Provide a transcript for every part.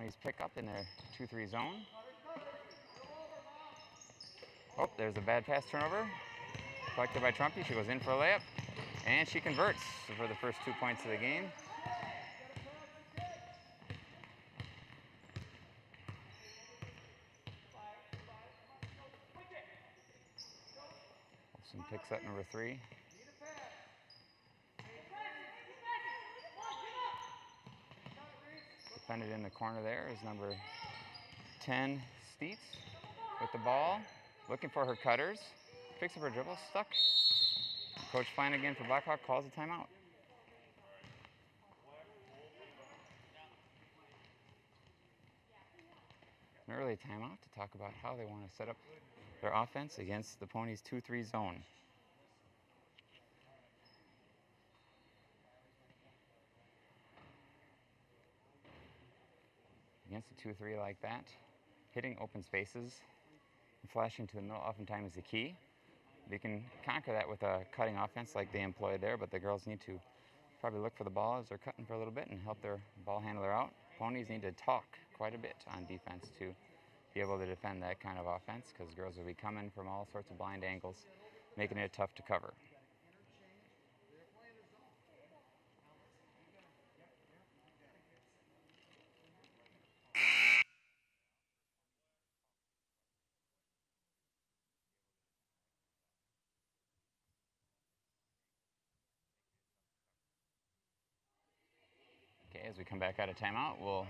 Ponies pick up in their 2-3 zone. Oh, there's a bad pass turnover. Collected by Trumpy. She goes in for a layup. And she converts for the first 2 points of the game. Olsen picks up number 3. Defended in the corner there is number 10, Steets, with the ball. Looking for her cutters. Picks up her dribble, stuck. Coach Flanagan for Blackhawk calls a timeout. An early timeout to talk about how they want to set up their offense against the Ponies' 2-3 zone. Against a 2-3 like that, hitting open spaces and flashing to the middle oftentimes is the key. They can conquer that with a cutting offense like they employ there, but the girls need to probably look for the ball as they're cutting for a little bit and help their ball handler out. Ponies need to talk quite a bit on defense to be able to defend that kind of offense, because girls will be coming from all sorts of blind angles, making it tough to cover. Okay, as we come back out of timeout, we'll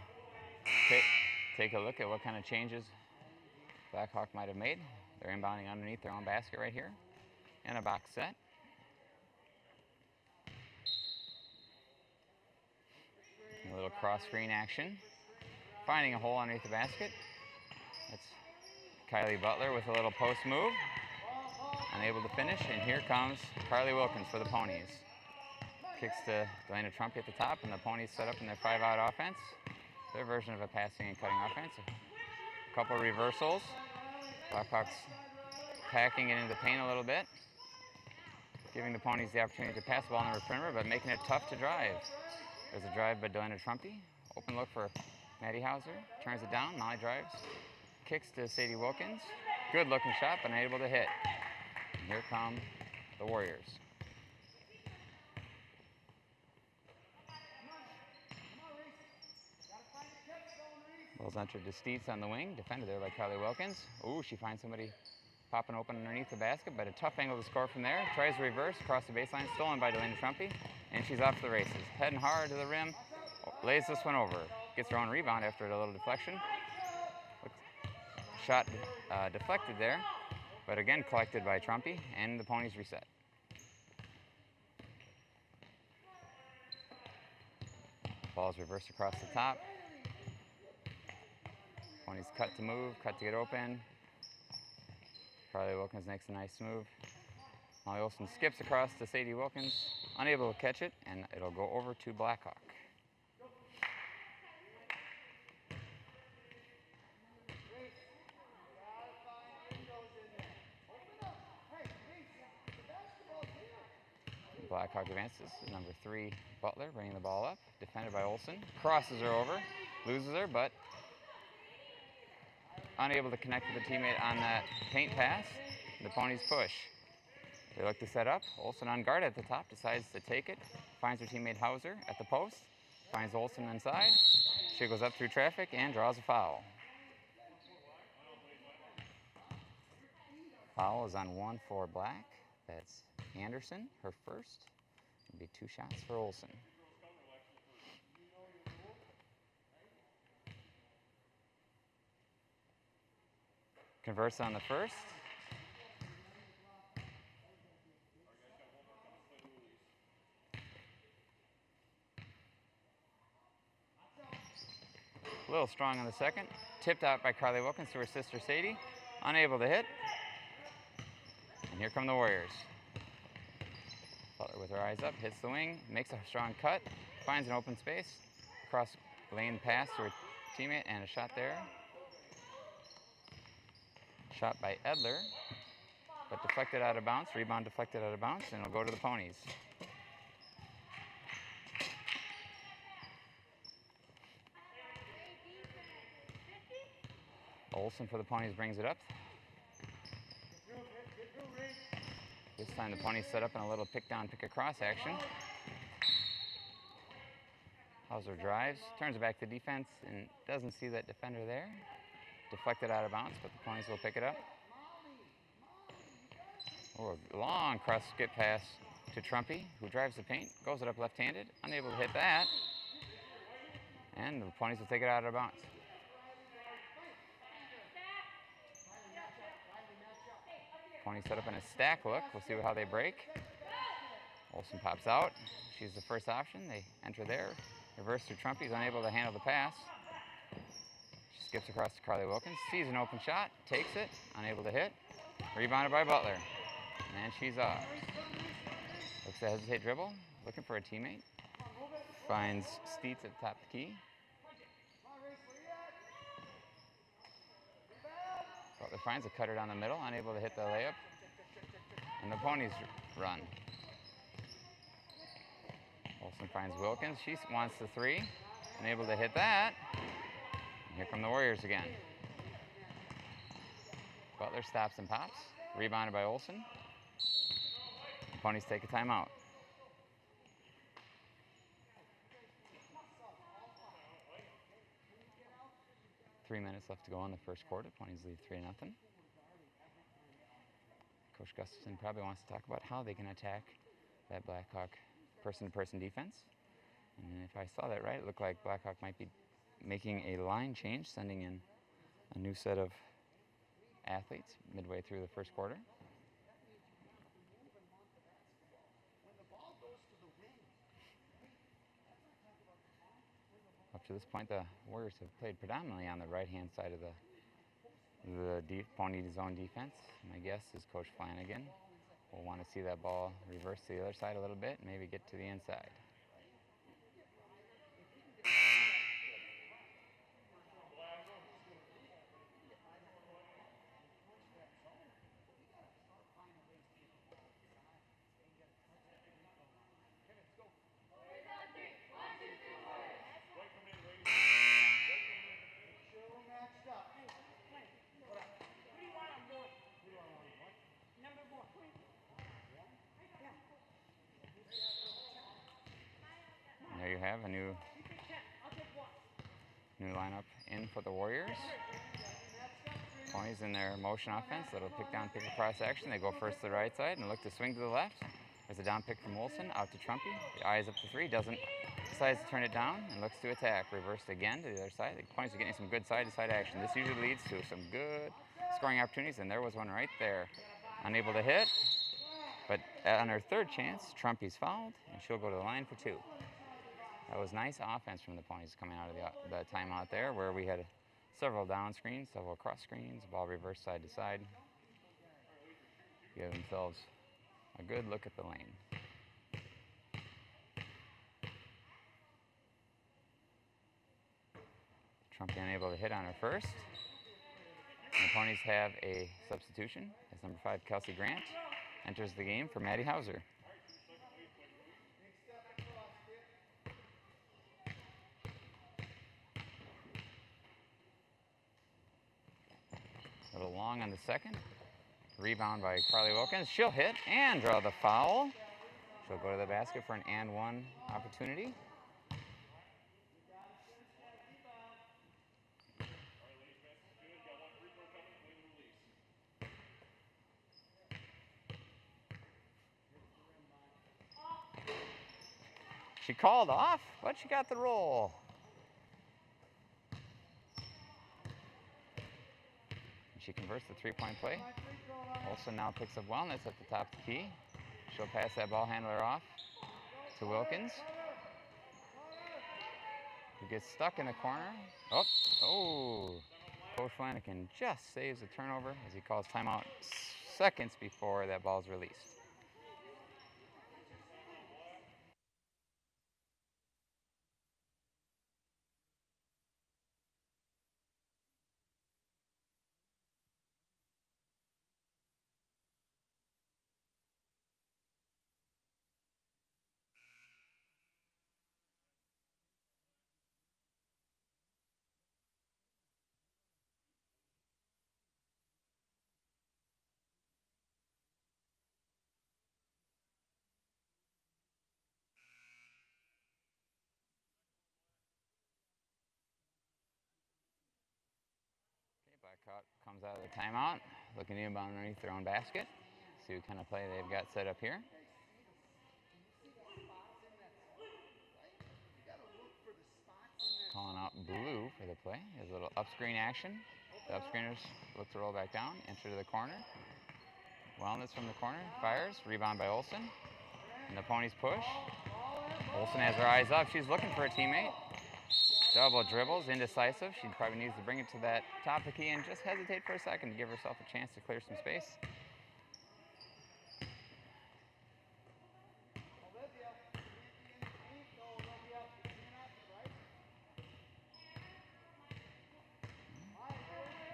take a look at what kind of changes Blackhawk might have made. They're inbounding underneath their own basket right here in a box set. A little cross screen action. Finding a hole underneath the basket. That's Kylie Butler with a little post move. Unable to finish, and here comes Carly Wilkins for the Ponies. Kicks to Delana Trumpy at the top, and the Ponies set up in their 5-out offense. Their version of a passing and cutting offense. A couple of reversals. Blackhawks packing it into the paint a little bit, giving the Ponies the opportunity to pass the ball on the perimeter, but making it tough to drive. There's a drive by Delana Trumpy. Open look for Maddie Hauser. Turns it down. Molly drives. Kicks to Sadie Wilkins. Good looking shot, but unable to hit. And here come the Warriors. Ball's entered to Steets on the wing. Defended there by Kylie Wilkins. Ooh, she finds somebody popping open underneath the basket, but a tough angle to score from there. Tries to reverse across the baseline. Stolen by Delana Trumpy. And she's off to the races. Heading hard to the rim. Lays this one over. Gets her own rebound after a little deflection. Shot deflected there, but again collected by Trumpy, and the Ponies reset. Ball's reversed across the top. Ponies cut to move, cut to get open. Carly Wilkins makes a nice move. Molly Olsen skips across to Sadie Wilkins, unable to catch it, and it'll go over to Blackhawk. Blackhawk advances. Number 3, Butler, bringing the ball up. Defended by Olsen. Crosses her over. Loses her, but unable to connect with a teammate on that paint pass. The Ponies push. They look to set up. Olsen on guard at the top. Decides to take it. Finds her teammate Hauser at the post. Finds Olsen inside. She goes up through traffic and draws a foul. Foul is on 1 for Black. That's Anderson, her first. It'll be 2 shots for Olsen. Converts on the first. A little strong on the second. Tipped out by Carly Wilkins to her sister Sadie. Unable to hit. And here come the Warriors. Butler with her eyes up, hits the wing, makes a strong cut, finds an open space, cross lane pass to her teammate, and a shot there. Shot by Edler, but deflected out of bounds. Rebound deflected out of bounds, and it'll go to the Ponies. Olson for the Ponies brings it up. This time the Ponies set up in a little pick down, pick across action. Hauser drives, turns it back to defense, and doesn't see that defender there. Deflected out of bounds, but the Ponies will pick it up. Oh, a long cross skip pass to Trumpy, who drives the paint, goes it up left-handed, unable to hit that. And the Ponies will take it out of bounds. Ponies set up in a stack look. We'll see how they break. Olson pops out. She's the first option. They enter there. Reverse to Trumpy. He's unable to handle the pass. She skips across to Carly Wilkins. Sees an open shot. Takes it. Unable to hit. Rebounded by Butler. And she's off. Looks to hesitate dribble. Looking for a teammate. Finds Steets at the top of the key. Butler finds a cutter down the middle. Unable to hit the layup. And the Ponies run. Olson finds Wilkins. She wants the three. Unable to hit that. And here come the Warriors again. Butler stops and pops. Rebounded by Olson. The Ponies take a timeout. Three minutes left to go in the first quarter. Ponies lead 3-0. Coach Gustafson probably wants to talk about how they can attack that Blackhawk person-to-person defense. And if I saw that right, it looked like Blackhawk might be making a line change, sending in a new set of athletes midway through the first quarter. Up to this point, the Warriors have played predominantly on the right-hand side of the Pony zone defense. My guess is Coach Flanagan will want to see that ball reverse to the other side a little bit and maybe get to the inside. There you have a new lineup in for the Warriors. Ponies in their motion offense, little pick down, pick across action. They go first to the right side and look to swing to the left. There's a down pick from Olson, out to Trumpy. The eyes up to three, decides to turn it down and looks to attack. Reversed again to the other side. The Ponies are getting some good side-to-side action. This usually leads to some good scoring opportunities, and there was one right there. Unable to hit, but on her third chance, Trumpy's fouled, and she'll go to the line for two. That was nice offense from the Ponies coming out of the timeout there, where we had several down screens, several cross screens, ball reversed side to side. Give themselves a good look at the lane. Trumpy unable to hit on her first. And the Ponies have a substitution as number 5, Kelsey Grant, enters the game for Maddie Hauser. A little long on the second. Rebound by Carly Wilkins. She'll hit and draw the foul. She'll go to the basket for an and one opportunity. She called off, but she got the roll. She converts the three-point play. Olson now picks up Wellness at the top of the key. She'll pass that ball handler off to Wilkins, who gets stuck in the corner. Coach Flanagan just saves a turnover as he calls timeout seconds before that ball's released. comes out of the timeout, looking to inbound underneath their own basket. See what kind of play they've got set up here. Calling out blue for the play. There's a little up screen action. The up screeners look to roll back down, enter to the corner. Wellness from the corner, fires, rebound by Olsen. And the Ponies push. Olsen has her eyes up. She's looking for a teammate. Double dribbles, indecisive. She probably needs to bring it to that top of the key and just hesitate for a second to give herself a chance to clear some space.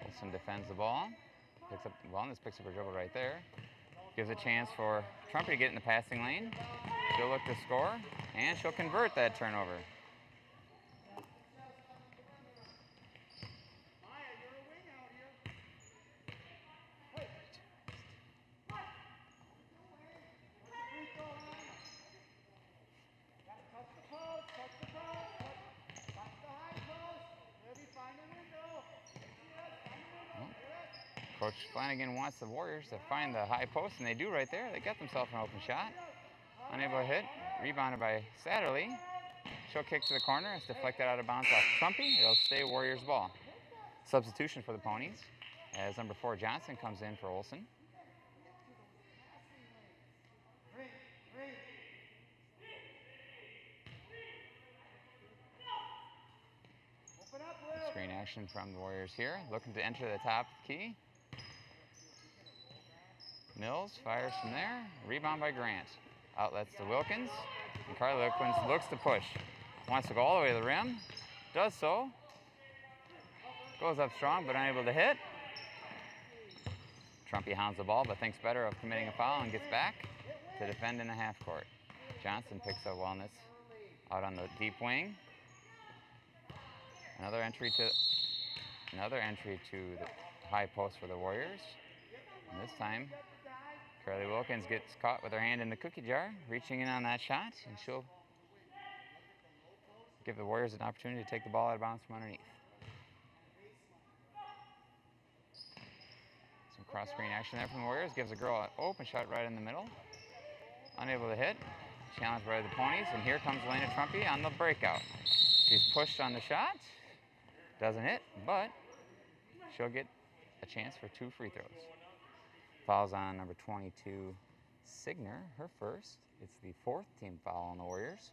Olsen defends the ball. Picks up the ball, and this picks up her dribble right there. Gives a chance for Trumpy to get in the passing lane. She'll look to score, and she'll convert that turnover. Coach Flanagan wants the Warriors to find the high post, and they do right there. They got themselves an open shot. Unable to hit. Rebounded by Satterley. She'll kick to the corner. It's deflected out of bounds off Trumpy. It'll stay Warriors ball. Substitution for the Ponies as number 4 Johnson comes in for Olsen. Screen action from the Warriors here. Looking to enter the top key. Mills fires from there. Rebound by Grant. Outlets to Wilkins. And Carly Wilkins looks to push. Wants to go all the way to the rim. Does so. Goes up strong but unable to hit. Trumpy hounds the ball but thinks better of committing a foul and gets back to defend in the half court. Johnson picks up Wellness out on the deep wing. Another entry to the high post for the Warriors. And this time, Carly Wilkins gets caught with her hand in the cookie jar, reaching in on that shot, and she'll give the Warriors an opportunity to take the ball out of bounds from underneath. Some cross-screen action there from the Warriors. Gives a girl an open shot right in the middle. Unable to hit. Challenged by the Ponies, and here comes Lena Trumpy on the breakout. She's pushed on the shot. Doesn't hit, but she'll get a chance for 2 free throws. Fouls on number 22, Signer, her first. It's the 4th team foul on the Warriors.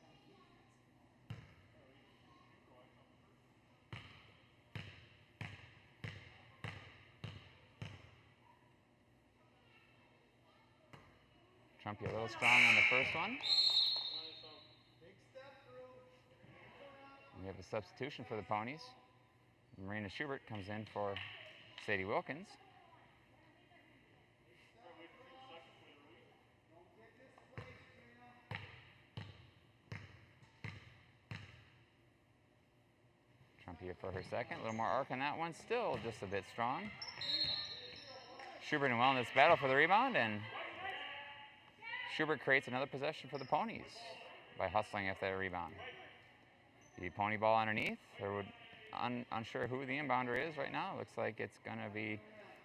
Trumpy a little strong on the first one. We have a substitution for the Ponies. Marina Schubert comes in for Sadie Wilkins. Trumpy for her second. A little more arc on that one. Still just a bit strong. Schubert and Wellness battle for the rebound, and Schubert creates another possession for the Ponies by hustling after that rebound. The Pony ball underneath. Unsure who the inbounder is right now. Looks like it's going to be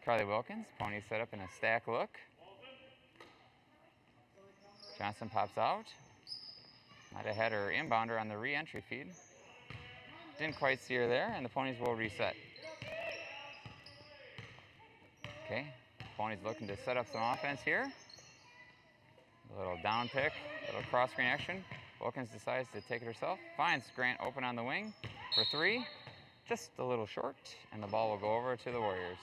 Carly Wilkins. Ponies set up in a stack look. Johnson pops out. Might have had her inbounder on the re-entry feed. Didn't quite see her there, and the Ponies will reset. Okay, Ponies looking to set up some offense here. A little down pick, a little cross screen action. Wilkins decides to take it herself. Finds Grant open on the wing for 3. Just a little short, and the ball will go over to the Warriors.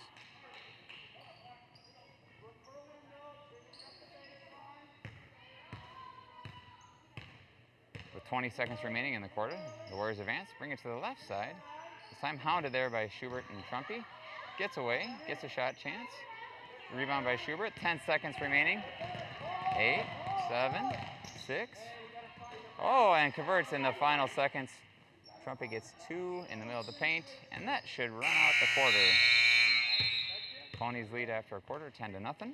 With 20 seconds remaining in the quarter, the Warriors advance, bring it to the left side. This time hounded there by Schubert and Trumpy. Gets away, gets a shot chance. Rebound by Schubert, 10 seconds remaining. 8, 7, 6. Oh, and converts in the final seconds. Trumpy gets 2 in the middle of the paint, and that should run out the quarter. Ponies lead after a quarter, 10-0.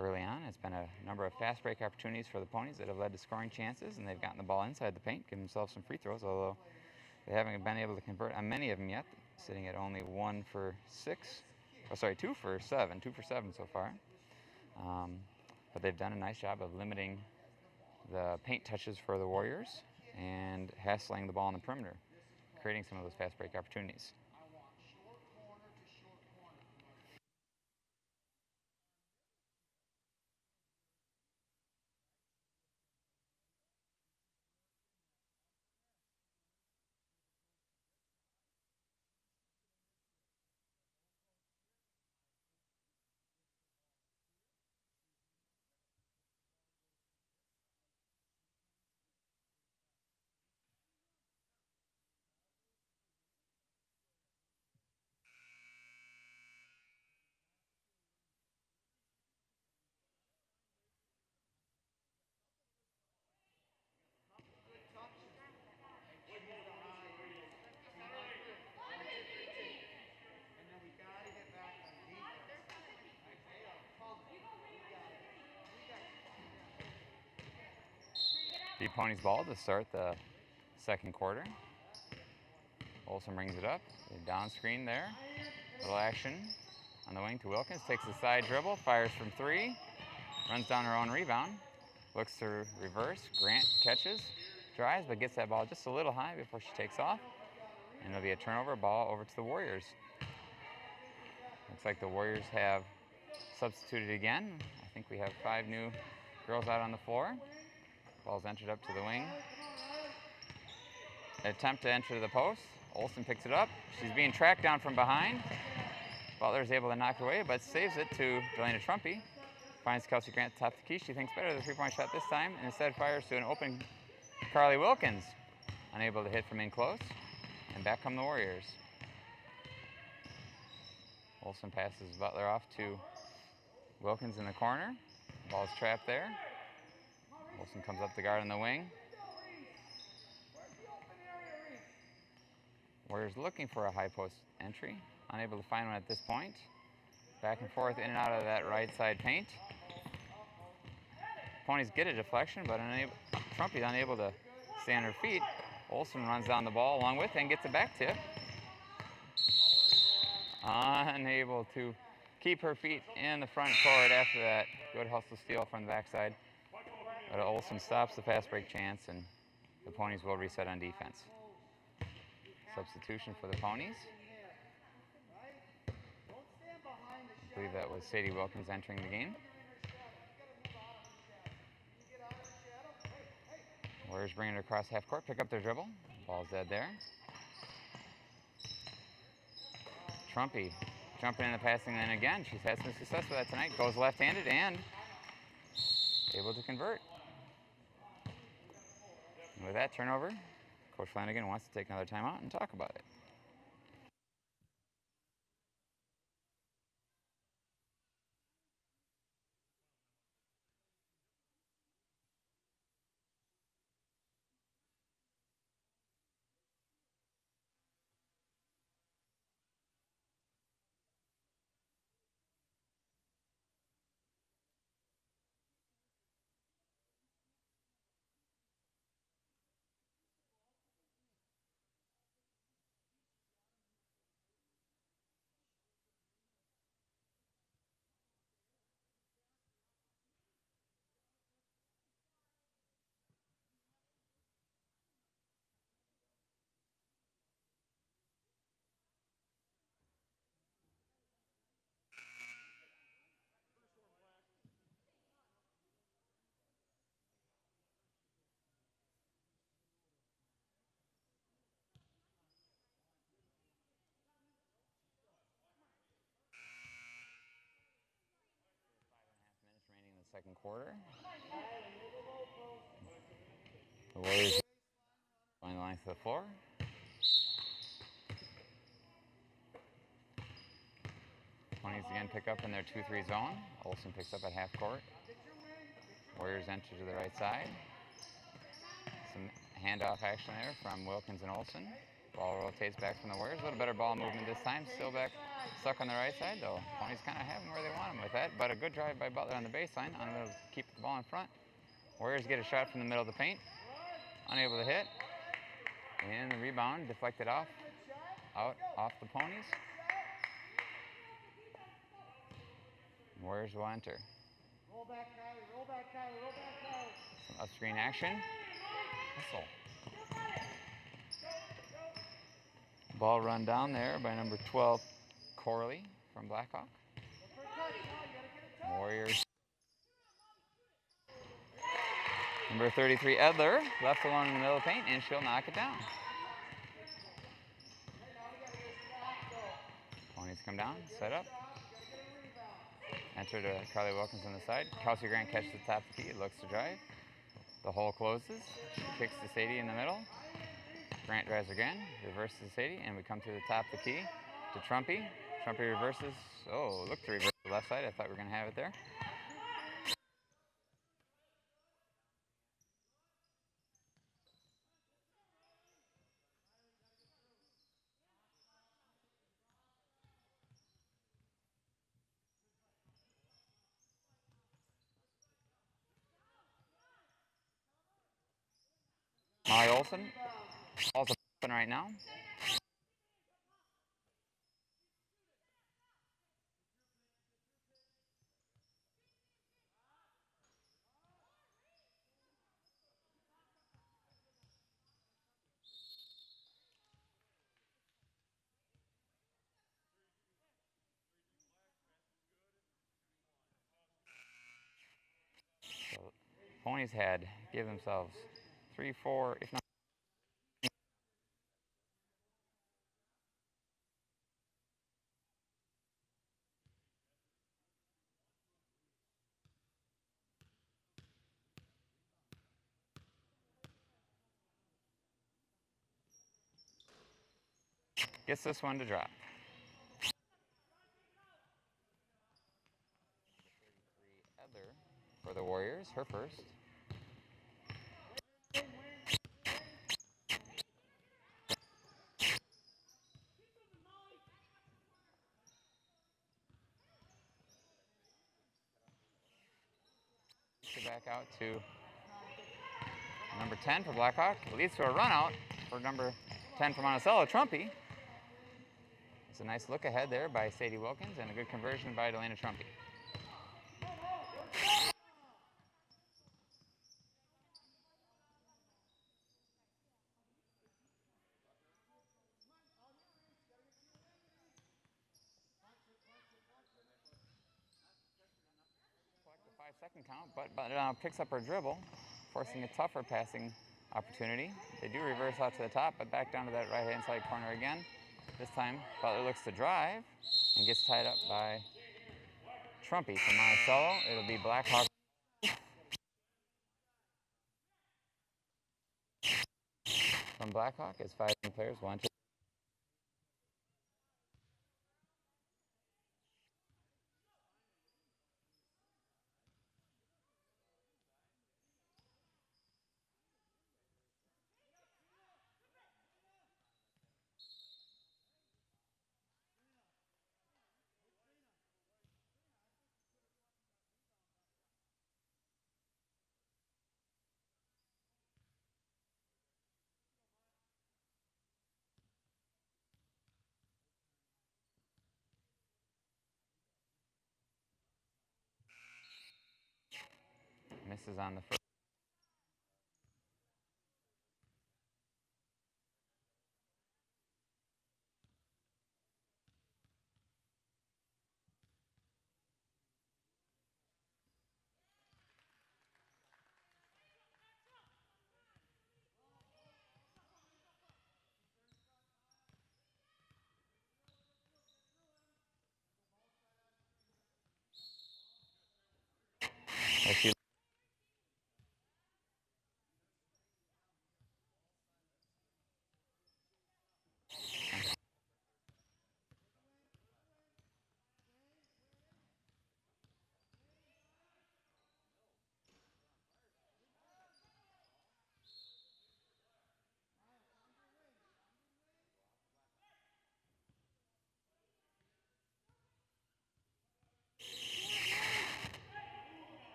early on. It's been a number of fast break opportunities for the Ponies that have led to scoring chances, and they've gotten the ball inside the paint, giving themselves some free throws, although they haven't been able to convert on many of them yet, sitting at only 1 for 6. Oh, sorry, 2 for 7. 2 for 7 so far. But they've done a nice job of limiting the paint touches for the Warriors and hassling the ball on the perimeter, creating some of those fast break opportunities. The Ponies ball to start the second quarter. Olsen brings it up. Down screen there. Little action on the wing to Wilkins. Takes a side dribble, fires from 3. Runs down her own rebound. Looks to reverse. Grant catches, drives, but gets that ball just a little high before she takes off. And it'll be a turnover, ball over to the Warriors. Looks like the Warriors have substituted again. I think we have 5 new girls out on the floor. Ball's entered up to the wing. Attempt to enter the post. Olsen picks it up. She's being tracked down from behind. Butler's able to knock it away, but saves it to Jelena Trumpy. Finds Kelsey Grant at the top of the key. She thinks better of the three-point shot this time, and instead fires to an open Carly Wilkins. Unable to hit from in close. And back come the Warriors. Olsen passes Butler off to Wilkins in the corner. Ball's trapped there. Olsen comes up to guard on the wing. Warriors looking for a high post entry. Unable to find one at this point. Back and forth in and out of that right side paint. Ponies get a deflection, but Trumpy's unable to stay on her feet. Olsen runs down the ball along with it and gets a back tip. Unable to keep her feet in the front court after that good hustle steal from the backside. But Olsen stops the fast break chance, and the Ponies will reset on defense. Substitution for the Ponies. I believe that was Sadie Wilkins entering the game. Warriors bring it across half court, pick up their dribble. Ball's dead there. Trumpy jumping in the passing lane again. She's had some success with that tonight. Goes left-handed and able to convert. And with that turnover, Coach Flanagan wants to take another timeout and talk about it. Second quarter. The Warriors going the length of the floor. Ponies again pick up in their 2-3 zone. Olsen picks up at half court. Warriors enter to the right side. Some handoff action there from Wilkins and Olsen. Ball rotates back from the Warriors. A little better ball movement this time. Still back, stuck on the right side, though. Ponies kind of have them where they want them with that. But a good drive by Butler on the baseline. Unable to keep the ball in front. Warriors get a shot from the middle of the paint. Unable to hit. And the rebound deflected off the Ponies. Warriors will enter. Roll back, Kylie. Roll back, Kylie. Roll back, Kylie. Some up-screen action. Whistle. Ball run down there by number 12, Corley from Blackhawk. Warriors. Number 33, Edler, left alone in the middle of the paint, and she'll knock it down. Ponies come down, set up. Enter to Carly Wilkins on the side. Kelsey Grant catches the top of the key, looks to drive. The hole closes. She kicks to Sadie in the middle. Grant drives again, reverses to Sadie, and we come to the top of the key to Trumpy. Trumpy reverses. Oh, look to reverse the left side. I thought we were going to have it there. Molly Olson. Ball's open right now. So Ponies had give themselves 3, 4, if not. Gets this one to drop. Edler for the Warriors, her first. Back out to number 10 for Blackhawk. It leads to a run out for number 10 for Monticello, Trumpy. It's a nice look ahead there by Sadie Wilkins and a good conversion by Delana Trumpy. Collect the 5-second count, but picks up her dribble, forcing a tougher passing opportunity. They do reverse out to the top, but back down to that right-hand side corner again. This time, Butler looks to drive and gets tied up by Trumpy from Monticello. It'll be Blackhawk. From Blackhawk, it's 5 players, 1, 2. Misses on the first.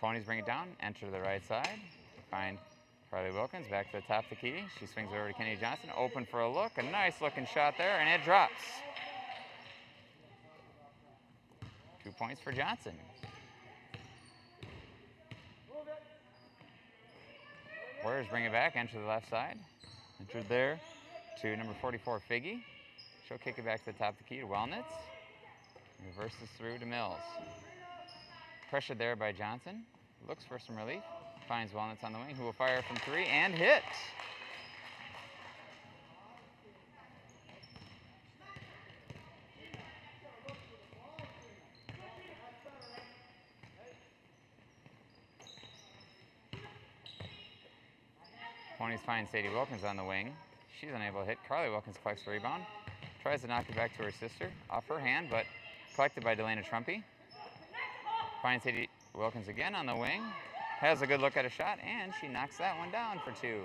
Ponies bring it down, enter to the right side. Find Carly Wilkins back to the top of the key. She swings it over to Kennedy Johnson. Open for a look. A nice looking shot there, and it drops. 2 points for Johnson. Warriors bring it back, enter to the left side. Entered there to number 44, Figgy. She'll kick it back to the top of the key to Wellnitz. Reverses through to Mills. Pressured there by Johnson. Looks for some relief. Finds Wellnitz on the wing, who will fire from 3 and hit. Ponies find Sadie Wilkins on the wing. She's unable to hit. Carly Wilkins collects the rebound. Tries to knock it back to her sister. Off her hand, but collected by Delana Trumpy. Finds Sadie Wilkins again on the wing. Has a good look at a shot, and she knocks that one down for 2.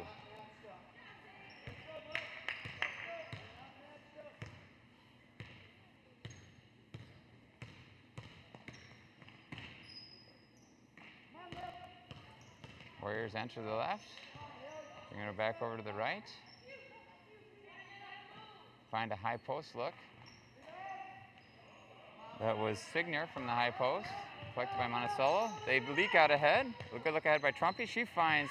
Warriors enter to the left. Bring it back over to the right. Find a high post look. That was Signer from the high post. Collected by Monticello. They leak out ahead. A good look ahead by Trumpy. She finds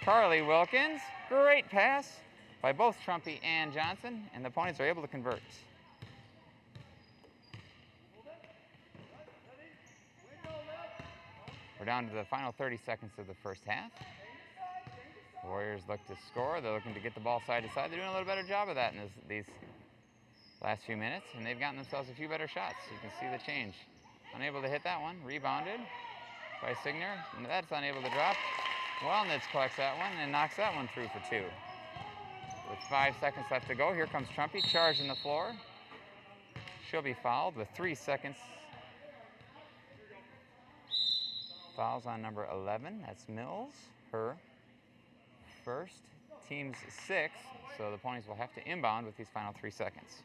Carly Wilkins. Great pass by both Trumpy and Johnson, and the Ponies are able to convert. We're down to the final 30 seconds of the first half. The Warriors look to score. They're looking to get the ball side to side. They're doing a little better job of that in these last few minutes, and they've gotten themselves a few better shots. You can see the change. Unable to hit that one. Rebounded by Signer, and that's unable to drop. Wellnitz collects that one and knocks that one through for 2. With 5 seconds left to go, here comes Trumpy, charging the floor. She'll be fouled with 3 seconds. Fouls on number 11. That's Mills, her first, team's 6th. So the Ponies will have to inbound with these final 3 seconds.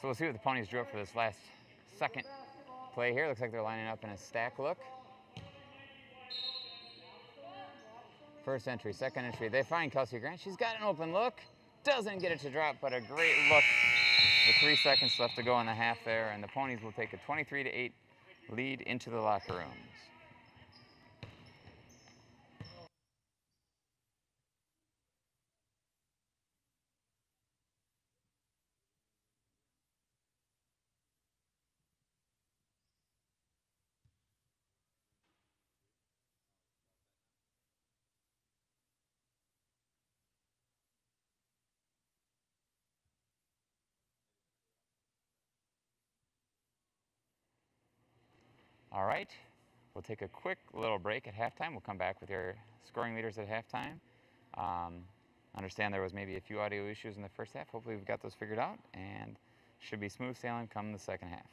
So we'll see what the Ponies drew up for this last second play here. Looks like they're lining up in a stack look. First entry, second entry. They find Kelsey Grant. She's got an open look. Doesn't get it to drop, but a great look with 3 seconds left to go in the half there. And the Ponies will take a 23-8 lead into the locker rooms. All right, we'll take a quick little break at halftime. We'll come back with your scoring leaders at halftime. Understand there was maybe a few audio issues in the first half. Hopefully we've got those figured out, and should be smooth sailing come the second half.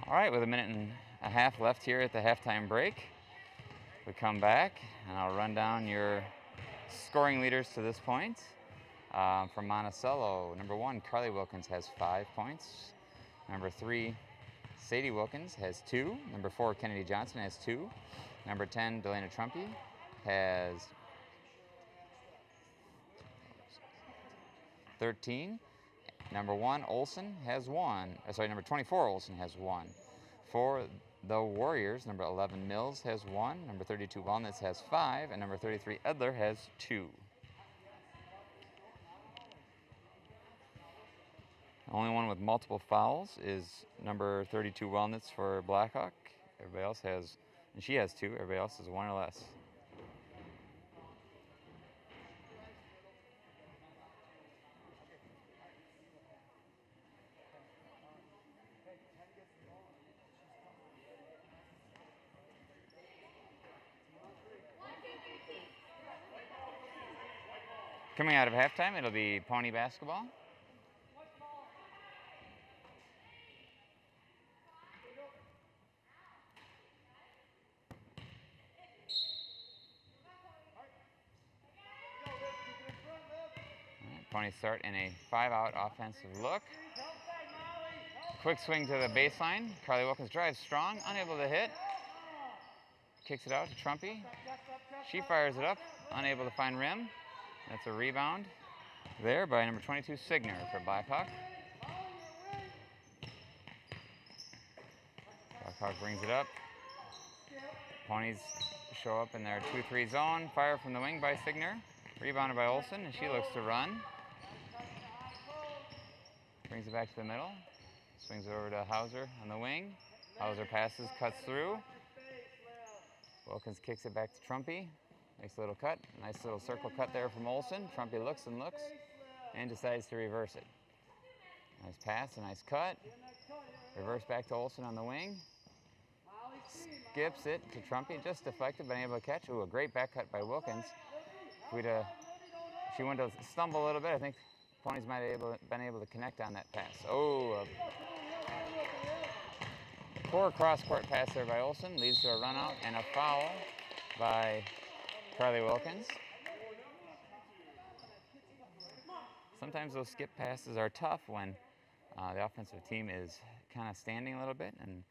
All right, with a minute and a half left here at the halftime break, we come back and I'll run down your scoring leaders to this point. From Monticello, number 1, Carly Wilkins has 5 points. Number 3, Sadie Wilkins has 2. Number 4, Kennedy Johnson has 2. Number 10, Delana Trumpy has 13. Number 1, Olson has 1. Number 24, Olson has 1. For the Warriors, number 11, Mills has 1. Number 32, Walnuts has 5. And number 33, Edler has 2. The only one with multiple fouls is number 32, Walnuts for Blackhawk. Everybody else has, and she has 2. Everybody else is 1 or less. Coming out of halftime, it'll be Pony basketball. Ponies start in a 5-out offensive look. Quick swing to the baseline. Carly Wilkins drives strong, unable to hit. Kicks it out to Trumpy. She fires it up, unable to find rim. That's a rebound there by number 22, Signer for Blackhawk. Blackhawk brings it up. Ponies show up in their 2-3 zone. Fire from the wing by Signer. Rebounded by Olson, and she looks to run. Brings it back to the middle. Swings it over to Hauser on the wing. Hauser passes, cuts through. Wilkins kicks it back to Trumpy. Makes a little cut. Nice little circle cut there from Olson. Trumpy looks and looks and decides to reverse it. Nice pass, a nice cut. Reverse back to Olson on the wing. Skips it to Trumpy, just deflected, but able to catch. Ooh, a great back cut by Wilkins. If she went to stumble a little bit, I think Ponies might have been able to connect on that pass. Oh, a poor cross-court pass there by Olson leads to a run out and a foul by Carly Wilkins. Sometimes those skip passes are tough when the offensive team is kind of standing a little bit, and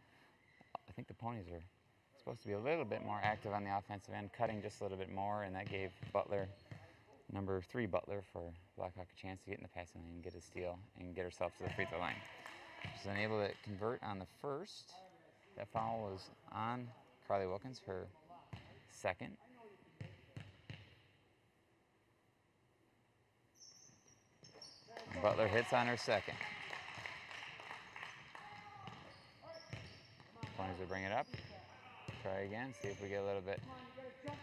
I think the Ponies are supposed to be a little bit more active on the offensive end, cutting just a little bit more, and that gave Butler, number 3 Butler for Blackhawk, a chance to get in the passing lane and get a steal and get herself to the free throw line. She's unable to convert on the first. That foul was on Carly Wilkins, her second. Butler hits on her second. Ponies will bring it up. Try again, see if we get a little bit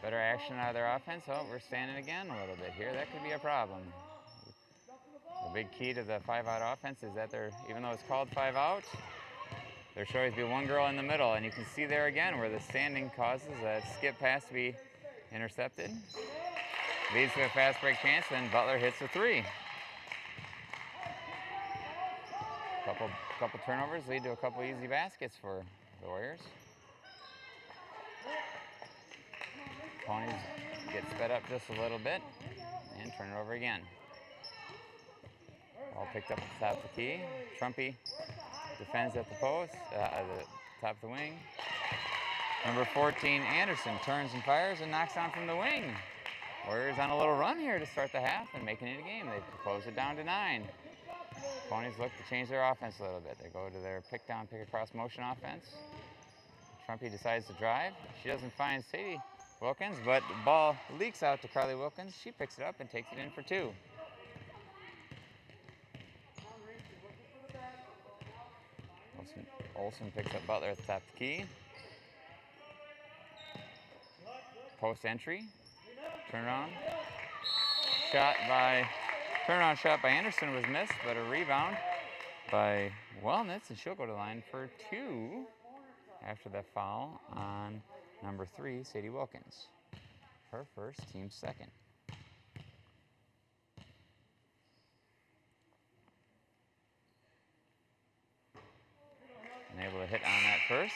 better action out of their offense. Oh, we're standing again a little bit here. That could be a problem. The big key to the 5-out offense is that even though it's called 5-out, there should always be one girl in the middle. And you can see there again where the standing causes that skip pass to be intercepted. Leads to a fast break chance, then Butler hits a 3. Couple turnovers lead to a couple easy baskets for the Warriors. Ponies get sped up just a little bit and turn it over again. Ball picked up at the top of the key. Trumpy defends at the post, at the top of the wing. Number 14, Anderson, turns and fires and knocks down from the wing. Warriors on a little run here to start the half and making it a game. They close it down to 9. Ponies look to change their offense a little bit. They go to their pick down, pick across motion offense. Trumpy decides to drive. She doesn't find Sadie Wilkins, but the ball leaks out to Carly Wilkins. She picks it up and takes it in for 2. Olson picks up Butler at the top of the key. Post entry. Turnaround shot by Anderson was missed, but a rebound by Walnuts, and she'll go to the line for 2 after that foul on number 3, Sadie Wilkins. Her first, team second. Unable to hit on that first.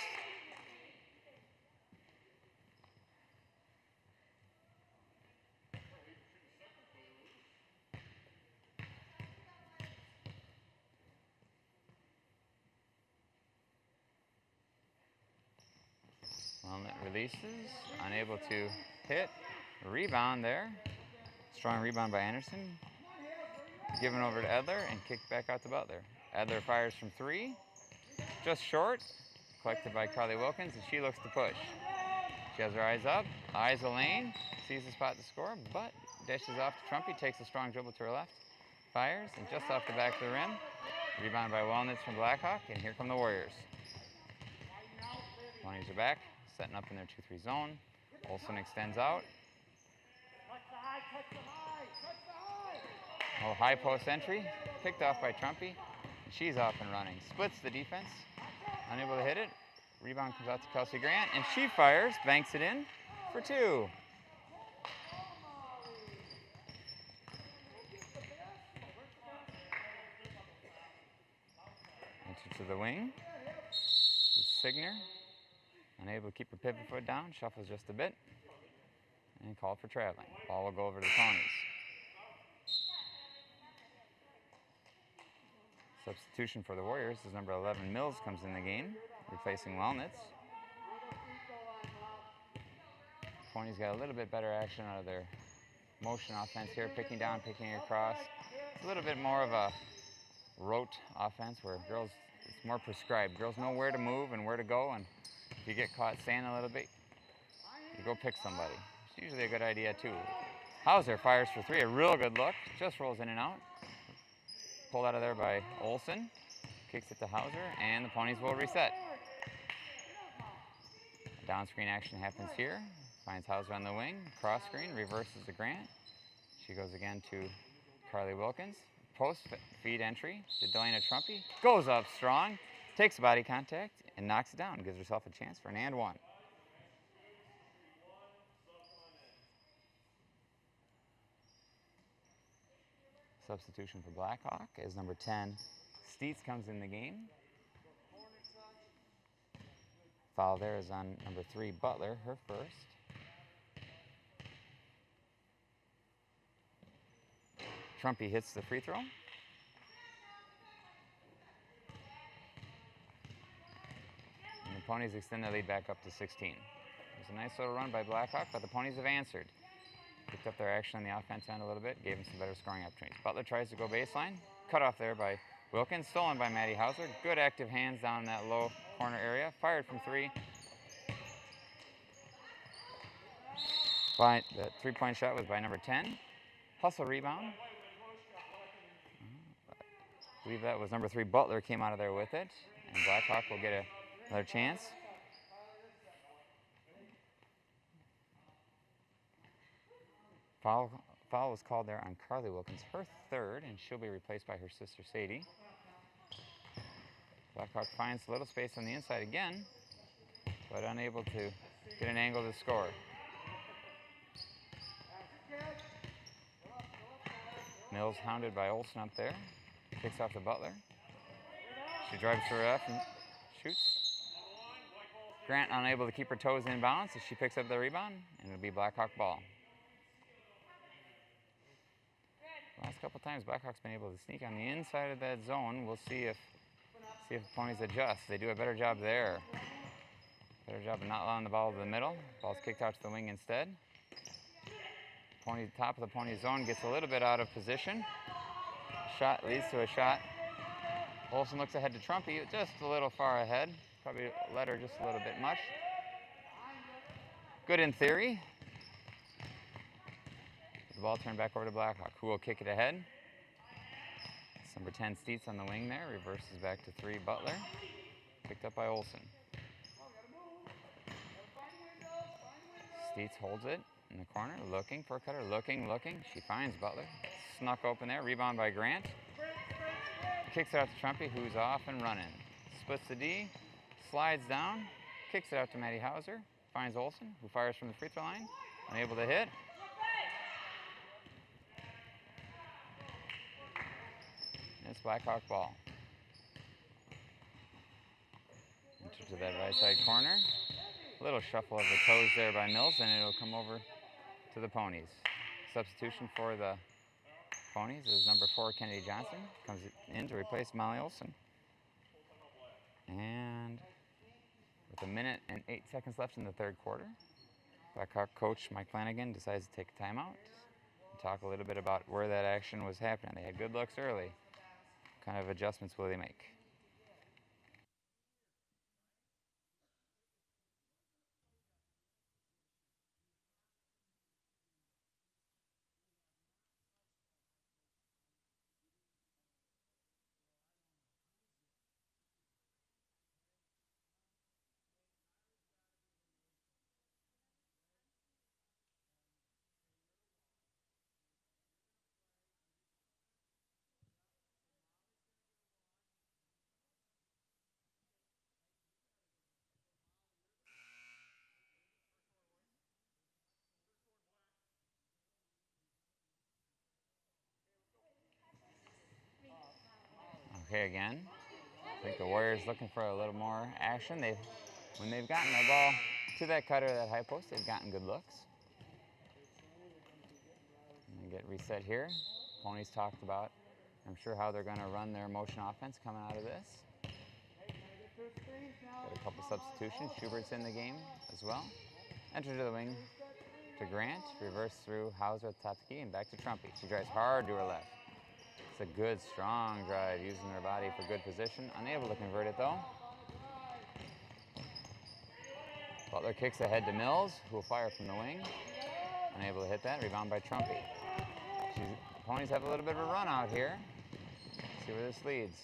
Walnut releases, unable to hit. Rebound there. Strong rebound by Anderson. Given over to Edler and kicked back out to Butler. Edler fires from 3. Just short. Collected by Carly Wilkins, and she looks to push. She has her eyes up, eyes a lane, sees the spot to score, but dishes off to Trumpy, takes a strong dribble to her left, fires, and just off the back of the rim. Rebound by Walnuts from Blackhawk, and here come the Warriors. Ponies are back, setting up in their 2-3 zone. Olsen extends out. Oh, high post entry, picked off by Trumpy. She's off and running. Splits the defense, unable to hit it. Rebound comes out to Kelsey Grant, and she fires, banks it in for 2. Into to the wing. It's Signer, unable to keep her pivot foot down, shuffles just a bit, and called for traveling. Ball will go over to the Ponies. Substitution for the Warriors is number 11, Mills, comes in the game, replacing Walnuts. Ponies got a little bit better action out of their motion offense here, picking down, picking across. It's a little bit more of a rote offense where girls, it's more prescribed. Girls know where to move and where to go, and if you get caught standing a little bit, you go pick somebody. It's usually a good idea too. Hauser fires for 3, a real good look, just rolls in and out. Pulled out of there by Olsen, kicks it to Hauser, and the Ponies will reset. Down screen action happens here. Finds Hauser on the wing, cross screen, reverses to Grant. She goes again to Carly Wilkins. Post feed entry to Delana Trumpy. Goes up strong, takes body contact, and knocks it down. Gives herself a chance for an and 1. Substitution for Blackhawk as number 10, Steets, comes in the game. Foul there is on number 3, Butler, her first. Trumpy hits the free throw. And the Ponies extend their lead back up to 16. It was a nice little run by Blackhawk, but the Ponies have answered. Picked up their action on the offensive end a little bit, gave them some better scoring opportunities. Butler tries to go baseline, cut off there by Wilkins, stolen by Maddie Hauser. Good active hands down in that low corner area, fired from 3. The 3-point shot was by number 10. Hustle rebound. I believe that was number 3, Butler, came out of there with it. And Blackhawk will get another chance. Foul was called there on Carly Wilkins, her 3rd, and she'll be replaced by her sister Sadie. Blackhawk finds a little space on the inside again, but unable to get an angle to score. Mills hounded by Olsen up there. Kicks off to Butler. She drives to her left and shoots. Grant unable to keep her toes in bounds as she picks up the rebound, and it'll be Blackhawk ball. Last couple times, Blackhawk's been able to sneak on the inside of that zone. We'll see if the Ponies adjust. They do a better job there. Better job of not allowing the ball to the middle. Ball's kicked out to the wing instead. Top of the Pony zone gets a little bit out of position. Shot leads to a shot. Olsen looks ahead to Trumpy, just a little far ahead. Probably let her just a little bit much. Good in theory. The ball turned back over to Blackhawk, who will kick it ahead. It's number 10, Steets, on the wing there. Reverses back to 3, Butler. Picked up by Olsen. Steets holds it in the corner, looking for a cutter, looking. She finds Butler. Snuck open there, rebound by Grant. Kicks it out to Trumpy, who's off and running. Splits the D, slides down, kicks it out to Maddie Hauser. Finds Olsen, who fires from the free throw line. Unable to hit. It's Blackhawk ball. to that right side corner. A little shuffle of the toes there by Mills, and it'll come over to the Ponies. Substitution for the Ponies is number 4, Kennedy Johnson. Comes in to replace Molly Olson. And with 1 minute and 8 seconds left in the third quarter, Blackhawk coach Mike Flanagan decides to take a timeout and talk a little bit about where that action was happening. They had good looks early. What kind of adjustments will they make? Okay, again, I think the Warriors looking for a little more action. When they've gotten the ball to that cutter, that high post, they've gotten good looks. And they get reset here. Ponies talked about, I'm sure, how they're going to run their motion offense coming out of this. Got a couple substitutions. Schubert's in the game as well. Enter to the wing to Grant. Reverse through Hauser at the top of the key and back to Trumpy. She drives hard to her left. It's a good, strong drive, using her body for good position. Unable to convert it, though. Butler kicks ahead to Mills, who will fire from the wing. Unable to hit that. Rebound by Trumpy. Ponies have a little bit of a run out here. Let's see where this leads.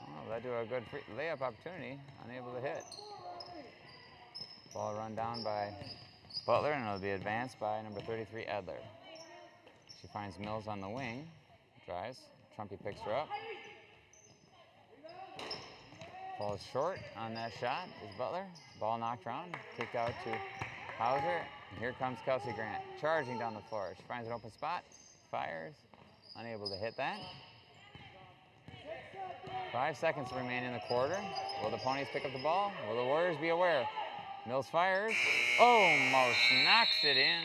Oh, led to a good layup opportunity. Unable to hit. Ball run down by Butler, and it'll be advanced by number 33, Edler. She finds Mills on the wing. Drives. Trumpy picks her up. Falls short on that shot is Butler. Ball knocked around. Kicked out to Hauser. And here comes Kelsey Grant, charging down the floor. She finds an open spot. Fires. Unable to hit that. 5 seconds remain in the quarter. Will the Ponies pick up the ball? Will the Warriors be aware? Mills fires. Almost knocks it in.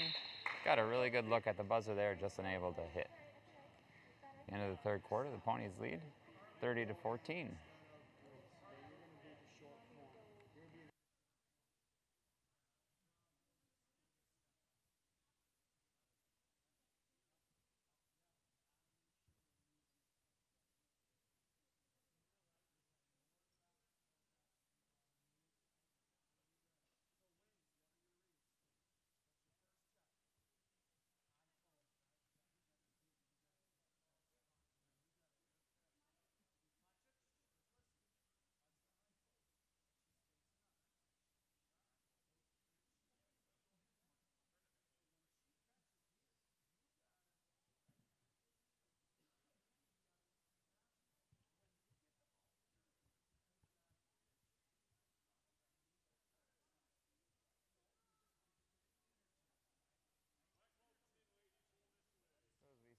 Got a really good look at the buzzer there, just unable to hit. End of the third quarter, the Ponies lead 30-14.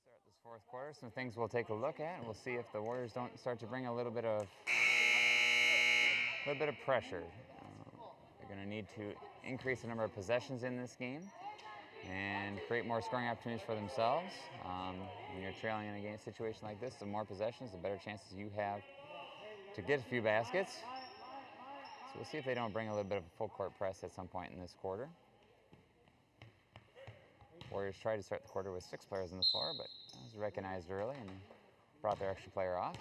Start this fourth quarter, some things we'll take a look at. We'll see if the Warriors don't start to bring a little bit of pressure. They're going to need to increase the number of possessions in this game and create more scoring opportunities for themselves. When you're trailing in a game situation like this, the more possessions, the better chances you have to get a few baskets. So we'll see if they don't bring a little bit of a full court press at some point in this quarter. Warriors tried to start the quarter with 6 players on the floor, but that was recognized early and brought their extra player off.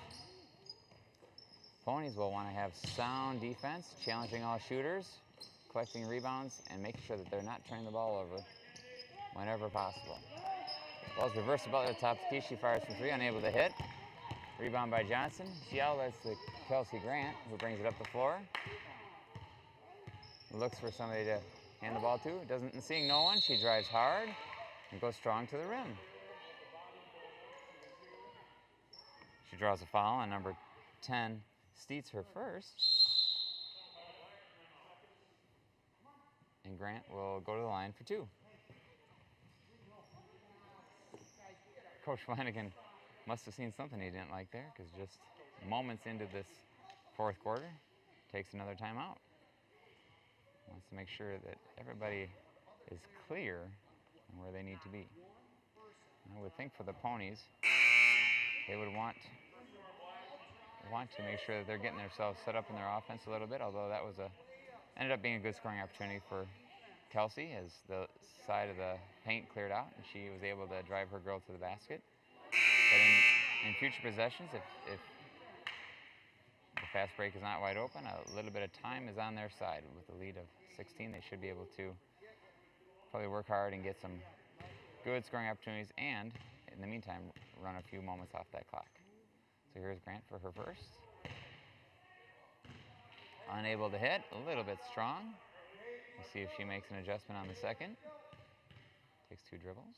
Ponies will want to have sound defense, challenging all shooters, collecting rebounds, and making sure that they're not turning the ball over whenever possible. Ball's reversed to Butler at the top of the key. She fires from 3, unable to hit. Rebound by Johnson. She outlets to Kelsey Grant, who brings it up the floor. Looks for somebody to hand the ball to. Seeing no one, she drives hard and goes strong to the rim. She draws a foul on number 10, Steets, her first. And Grant will go to the line for 2. Coach Flanagan must have seen something he didn't like there, because just moments into this fourth quarter, takes another timeout. Wants to make sure that everybody is clear on where they need to be. I would think for the Ponies, they would want to make sure that they're getting themselves set up in their offense a little bit, although that was ended up being a good scoring opportunity for Kelsey as the side of the paint cleared out and she was able to drive her girl to the basket. But in future possessions, if the fast break is not wide open, a little bit of time is on their side. With a lead of 16, they should be able to probably work hard and get some good scoring opportunities and, in the meantime, run a few moments off that clock. So here's Grant for her first. Unable to hit, a little bit strong. We'll see if she makes an adjustment on the second. Takes 2 dribbles.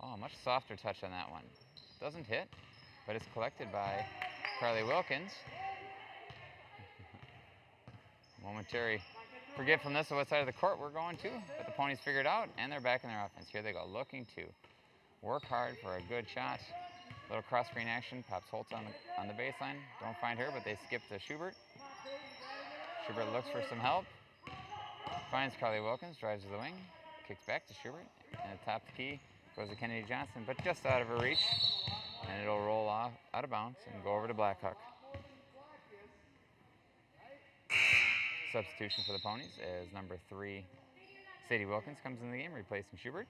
Oh, much softer touch on that one. Doesn't hit, but it's collected by Carly Wilkins. Momentary forgetfulness of what side of the court we're going to, but the Ponies figured out, and they're back in their offense. Here they go, looking to work hard for a good shot. Little cross-screen action, pops Holtz on the baseline. Don't find her, but they skip to Schubert. Schubert looks for some help. Finds Carly Wilkins, drives to the wing, kicks back to Schubert, and at top of the key goes to Kennedy Johnson, but just out of her reach, and it'll roll off out of bounds and go over to Blackhawk. Substitution for the Ponies as number 3, Sadie Wilkins, comes in the game, replacing Schubert.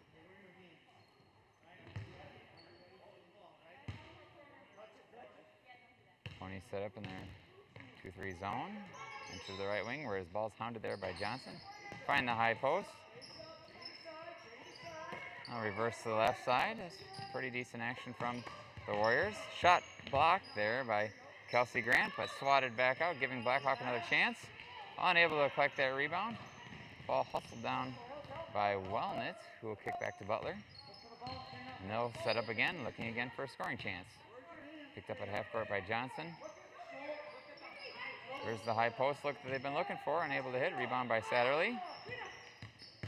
Ponies set up in their 2-3 zone. Into the right wing where his ball's hounded there by Johnson. Find the high post. Now reverse to the left side. It's pretty decent action from the Warriors. Shot blocked there by Kelsey Grant, but swatted back out, giving Blackhawk another chance. Unable to collect that rebound. Ball hustled down by Wellnitz, who will kick back to Butler. And they'll set up again, looking again for a scoring chance. Picked up at half court by Johnson. There's the high post look that they've been looking for, unable to hit. Rebound by Satterley,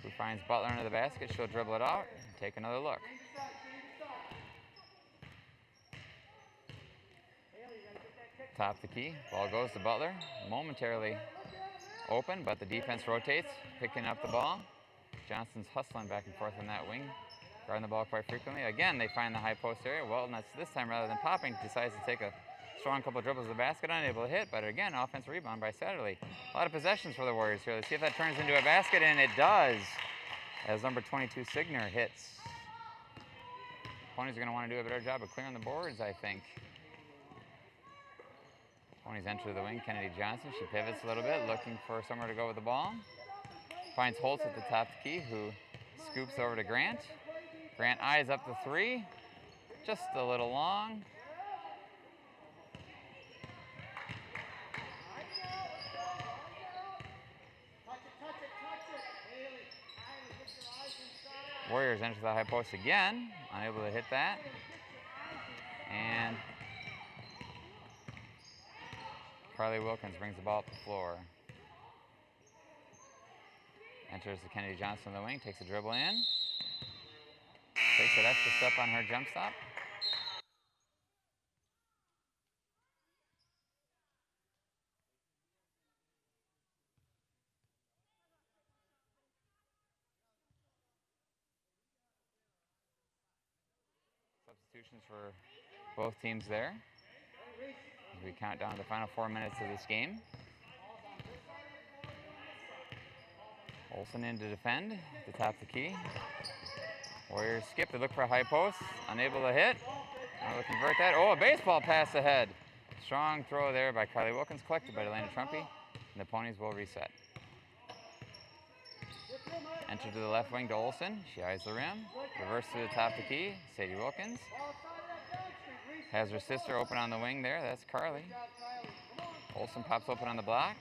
who finds Butler under the basket. She'll dribble it out and take another look. Top of the key, ball goes to Butler. Momentarily open, but the defense rotates, picking up the ball. Johnson's hustling back and forth on that wing, guarding the ball quite frequently. Again, they find the high post area. Well, that's this time, rather than popping, decides to take a strong couple of dribbles to the basket, unable to hit, but again, offensive rebound by Satterley. A lot of possessions for the Warriors here. Let's see if that turns into a basket, and it does, as number 22, Signer, hits. Ponies are going to want to do a better job of clearing the boards, I think. Ponies enter the wing. Kennedy Johnson, she pivots a little bit, looking for somewhere to go with the ball. Finds Holtz at the top of the key, who scoops over to Grant. Grant eyes up the 3, just a little long. Warriors enter the high post again, unable to hit that. And Carly Wilkins brings the ball up the floor. Enters the Kennedy Johnson in the wing, takes a dribble in. Takes an extra step on her jump stop. Substitutions for both teams there as we count down the final 4 minutes of this game. Olsen in to defend at the top of the key. Warriors skip, they look for a high post, unable to hit. Able to convert that. Oh, a baseball pass ahead. Strong throw there by Carly Wilkins, collected by Delana Trumpy, and the Ponies will reset. Enter to the left wing to Olsen. She eyes the rim. Reverse to the top of the key. Sadie Wilkins has her sister open on the wing there. That's Carly. Olsen pops open on the block.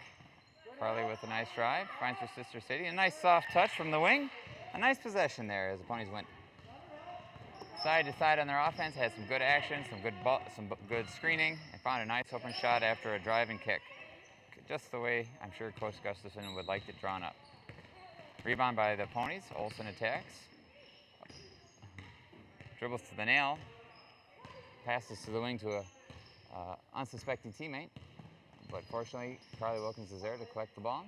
Carly with a nice drive. Finds her sister Sadie. A nice soft touch from the wing. A nice possession there as the Ponies went side to side on their offense. Had some good action, some good screening, and found a nice open shot after a drive and kick. Just the way I'm sure Coach Gustafson would like it drawn up. Rebound by the Ponies. Olsen attacks. Dribbles to the nail. Passes to the wing to a unsuspecting teammate. but fortunately, Carly Wilkins is there to collect the ball.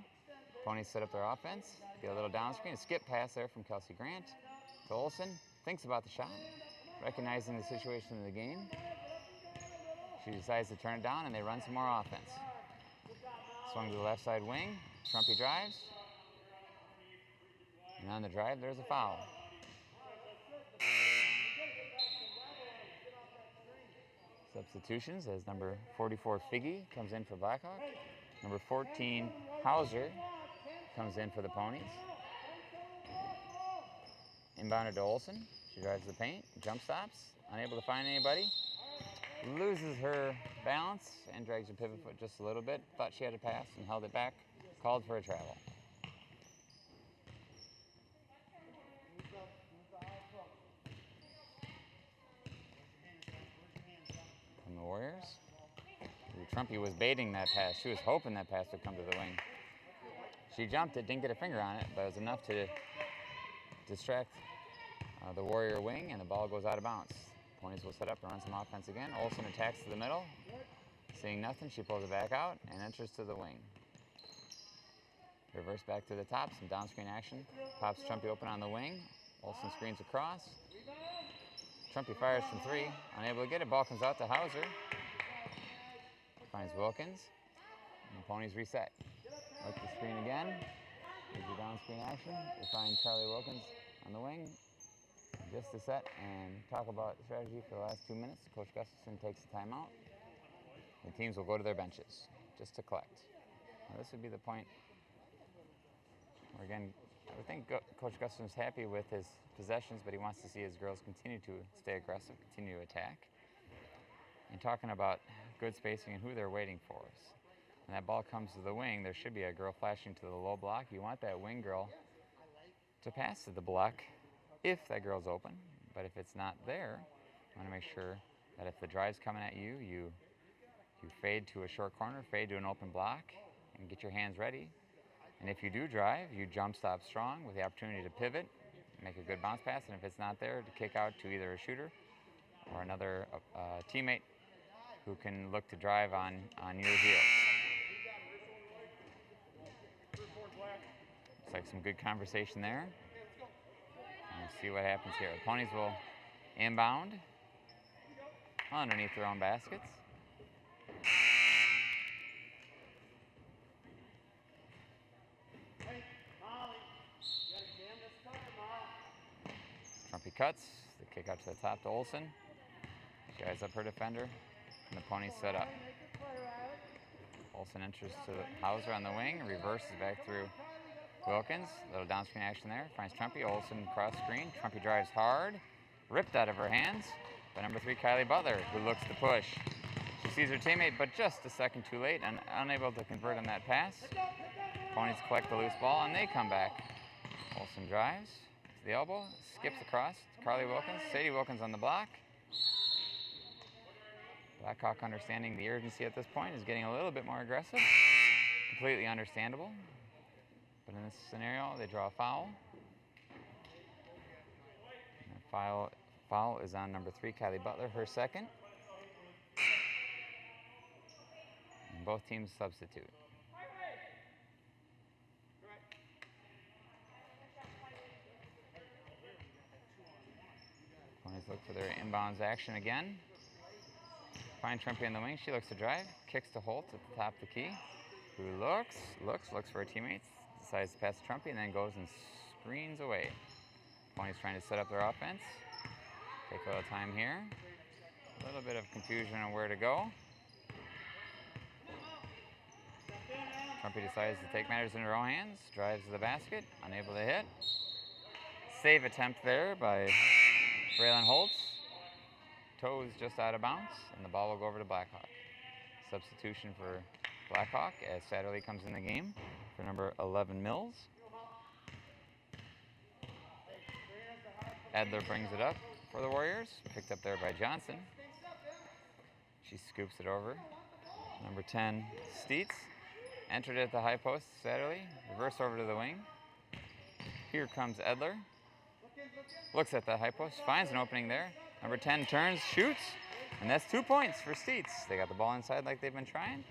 Ponies set up their offense, get a little down screen, a skip pass there from Kelsey Grant to Olson. Thinks about the shot, recognizing the situation in the game. She decides to turn it down, and they run some more offense. Swung to the left side wing. Trumpy drives. And on the drive, there's a foul. Substitutions as number 44, Figgy, comes in for Blackhawk. Number 14, Hauser, comes in for the Ponies. Inbounded to Olson. She drives the paint, jump stops, unable to find anybody. Loses her balance and drags her pivot foot just a little bit. Thought she had a pass and held it back. Called for a travel. From the Warriors. Trumpy was baiting that pass. She was hoping that pass would come to the wing. She jumped it, didn't get a finger on it, but it was enough to distract the Warrior wing, and the ball goes out of bounds. Ponies will set up and run some offense again. Olson attacks to the middle. Seeing nothing, she pulls it back out and enters to the wing. Reverse back to the top, some down screen action. Pops Trumpy open on the wing. Olson screens across. Trumpy fires from three, unable to get it. Ball comes out to Hauser. Finds Wilkins. And the Ponies reset. Look the screen again. There's the down screen action. We find Carly Wilkins on the wing. Just to set and talk about strategy for the last 2 minutes. Coach Gustafson takes a timeout. The teams will go to their benches just to collect. Now, this would be the point where, again, I would think Coach Gustafson's happy with his possessions, but he wants to see his girls continue to stay aggressive, continue to attack. And talking about good spacing and who they're waiting for. When that ball comes to the wing, there should be a girl flashing to the low block. You want that wing girl to pass to the block if that girl's open. But if it's not there, you want to make sure that if the drive's coming at you, you fade to a short corner, fade to an open block, and get your hands ready. And if you do drive, you jump stop strong with the opportunity to pivot, make a good bounce pass, and if it's not there, to kick out to either a shooter or another teammate who can look to drive on your heels. Looks like some good conversation there. And we'll see what happens here. The Ponies will inbound underneath their own baskets. Trumpy cuts. The kick out to the top to Olson. She eyes up her defender, and the Ponies set up. Olson enters to Hauser on the wing, reverses back through Wilkins. Little down screen action there. Finds Trumpy. Olson cross screen. Trumpy drives hard. Ripped out of her hands by number 3, Kylie Butler, who looks to push. She sees her teammate, but just a second too late and unable to convert on that pass. Ponies collect the loose ball, and they come back. Olson drives to the elbow, skips across to Carly Wilkins. Sadie Wilkins on the block. Blackhawk, understanding the urgency at this point, is getting a little bit more aggressive. Completely understandable. But in this scenario, they draw a foul. And the foul is on number 3, Kylie Butler, her second. And both teams substitute. Ponies look for their inbounds action again. Find Trumpy in the wing. She looks to drive. Kicks to Holt at the top of the key. Who looks for her teammates. Decides to pass to Trumpy and then goes and screens away. Ponies trying to set up their offense. Take a little time here. A little bit of confusion on where to go. Trumpy decides to take matters into her own hands. Drives to the basket. Unable to hit. Save attempt there by Braylon Holtz. Toes just out of bounds, and the ball will go over to Blackhawk. Substitution for Blackhawk as Satterley comes in the game for number 11, Mills. Adler brings it up for the Warriors, picked up there by Johnson. She scoops it over. Number 10, Steets. Entered it at the high post, Satterley. Reverse over to the wing. Here comes Edler. Looks at the high post, finds an opening there. Number 10 turns, shoots, and that's 2 points for Steets. They got the ball inside like they've been trying.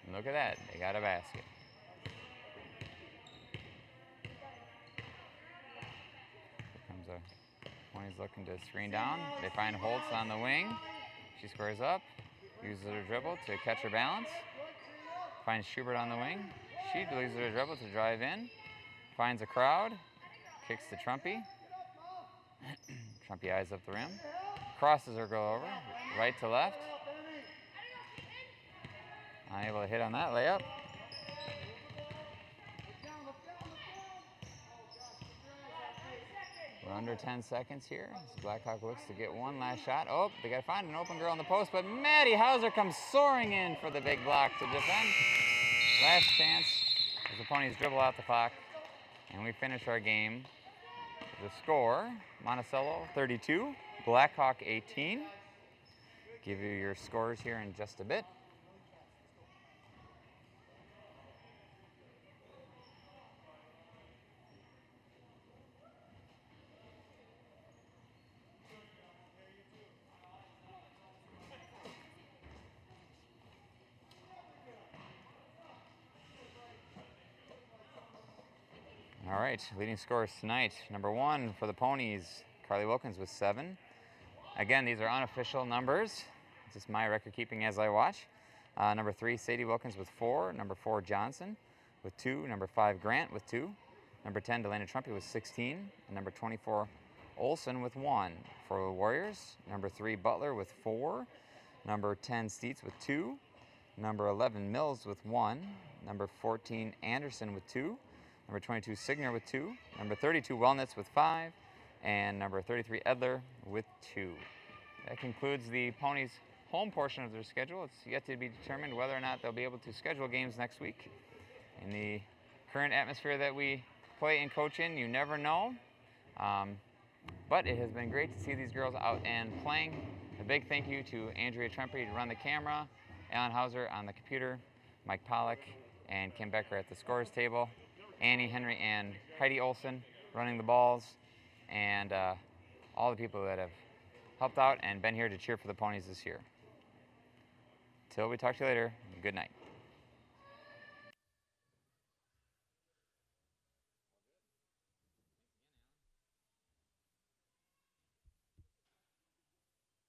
And look at that, they got a basket. Here comes a pony's looking to screen down. They find Holtz on the wing. She squares up, uses her dribble to catch her balance. Finds Schubert on the wing. She uses her dribble to drive in. Finds a crowd, kicks to Trumpy. Trumpy eyes up the rim. Crosses her girl over, right to left. Unable to hit on that layup. We're under 10 seconds here. As Blackhawk looks to get one last shot. Oh, they got to find an open girl on the post, but Maddie Hauser comes soaring in for the big block to defend. Last chance as the Ponies dribble out the clock, and we finish our game. The score, Monticello 32, Blackhawk 18. Give you your scores here in just a bit. All right, leading scorers tonight. Number 1 for the Ponies, Carly Wilkins with 7. Again, these are unofficial numbers. It's just my record keeping as I watch. Number 3, Sadie Wilkins with 4. Number 4, Johnson with 2. Number 5, Grant with 2. Number 10, Delana Trumpy with 16. And number 24, Olson with 1. For the Warriors, number 3, Butler with 4. Number 10, Steets with 2. Number 11, Mills with 1. Number 14, Anderson with 2. Number 22, Signer with 2. Number 32, Wellnitz with 5. And number 33, Edler with 2. That concludes the Ponies' home portion of their schedule. It's yet to be determined whether or not they'll be able to schedule games next week. In the current atmosphere that we play and coach in, you never know. But it has been great to see these girls out and playing. A big thank you to Andrea Trempe to run the camera, Alan Hauser on the computer, Mike Pollock and Kim Becker at the scores table, Annie Henry and Heidi Olson running the balls, and all the people that have helped out and been here to cheer for the Ponies this year. Till we talk to you later, good night.